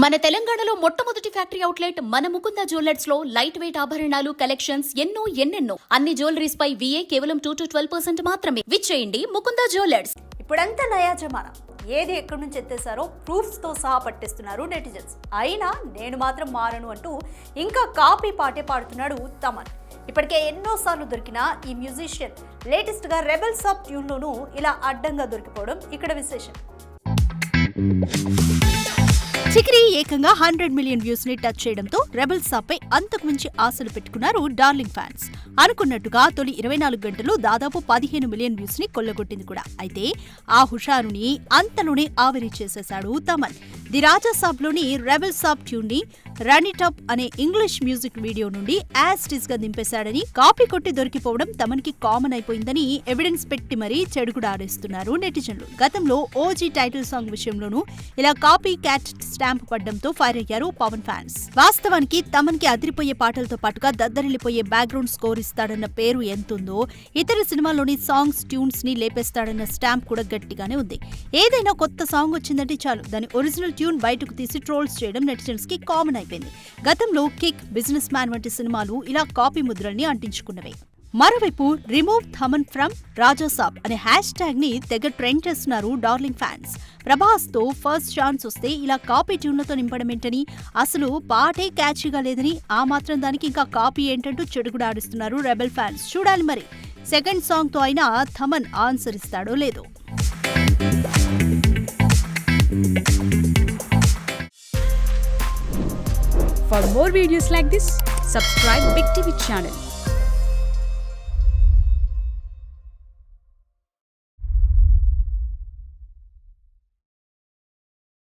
మన తెలంగాణలో మొట్టమొదటి ఫ్యాక్టరీ అవుట్లెట్ మన ముకుంద జ్యువెలర్స్ లో లైట్ వెయిట్ ఆభరణాలు కలెక్షన్స్ ఎన్నెన్నో అన్ని జ్యువెలరీస్ పై VA కేవలం 2 to 12% మాత్రమే. విచ్చేయండి ముకుంద జ్యువెలర్స్. ఇప్పుడంతా నయా జమానా. ఏది ఎక్కడి నుంచి ఎత్తేసారో ప్రూఫ్స్ తో సహా పట్టేస్తున్నారు నెటిజన్స్. అయినా నేను మాత్రం మారను అంటూ ఇంకా కాపీ పాటే పాడుతున్నాడు తమన్. ఇప్పటికే ఎన్నోసార్లు దొరికిన ఈ మ్యూజిషియన్ లేటెస్ట్ గా రెబెల్ సాబ్ ట్యూన్ లోనూ ఇలా అడ్డంగా దొరికిపోవడం ఇక్కడ విశేషం. చికిరి ఏకంగా 100 మిలియన్ వ్యూస్ ని టచ్ చేయడంతో రెబెల్ సాబ్ పై అంతకు మించి ఆశలు పెట్టుకున్నారు డార్లింగ్ ఫ్యాన్స్. అనుకున్నట్టుగా తొలి 24 గంటలు దాదాపు 15 మిలియన్ వ్యూస్ ని కొల్లగొట్టింది కూడా. అయితే ఆ హుషారుని అంతలోనే ఆవిరి చేసేశాడు తమన్. ది రాజా సాబ్ లోని రెబెల్ సాబ్ ట్యూన్ ని రన్ ఇట్ అప్ అనే ఇంగ్లీష్ మ్యూజిక్ వీడియో నుండి యాస్టిస్ గా దింపేశాడని, కాపీ కొట్టి దొరికిపోవడం తమన్ కి కామన్ అయిపోయిందని ఎవిడెన్స్ పెట్టి మరీ చెడుగుడాడేస్తున్నారు నెటిజన్లు. గతంలో ఓజీ టైటిల్ సాంగ్ విషయంలోనూ ఇలా కాపీ క్యాట్ స్టాంప్ పడ్డంతో ఫైర్ అయ్యారు పవన్ ఫ్యాన్స్. వాస్తవానికి తమన్ కి అదిరిపోయే పాటలతో పాటుగా దద్దరిల్లిపోయే బ్యాక్గ్రౌండ్ స్కోర్ ఇస్తాడన్న పేరు ఎంతుందో, ఇతర సినిమాల్లోని సాంగ్స్ ట్యూన్స్ ని లేపేస్తాడన్న స్టాంప్ కూడా గట్టిగానే ఉంది. ఏదైనా కొత్త సాంగ్ వచ్చిందంటే చాలు దాని ఒరిజినల్ ట్యూన్ బయటకు తీసి ట్రోల్స్ చేయడం నెటిజన్స్ కి కామన్ అయిపోయింది. గతంలో కిక్, బిజినెస్ మ్యాన్ వంటి సినిమాలు ఇలా కాపీ ముద్రల్ని అంటించుకున్నవే. మరోవైపు రిమూవ్ థమన్ ఫ్రమ్ రాజా సాబ్ అనే హ్యాష్ ట్యాగ్ ని తెగ ట్రెండ్ చేస్తున్నారు డార్లింగ్ ఫ్యాన్స్. ప్రభాస్ తో ఫస్ట్ ఛాన్స్ వస్తే ఇలా కాపీ ట్యూన్లతో నింపడమేంటని, అసలు పాటే క్యాచీగా లేదని, ఆ మాత్రం దానికి ఇంకా కాపీ ఏంటంటూ చెడుగుడాడిస్తున్నారు రెబెల్ ఫ్యాన్స్. చూడాలి మరి సెకండ్ సాంగ్ తో అయినా థమన్ ఆన్సర్ ఇస్తాడో లేదో. For more videos like this, subscribe Big TV channel.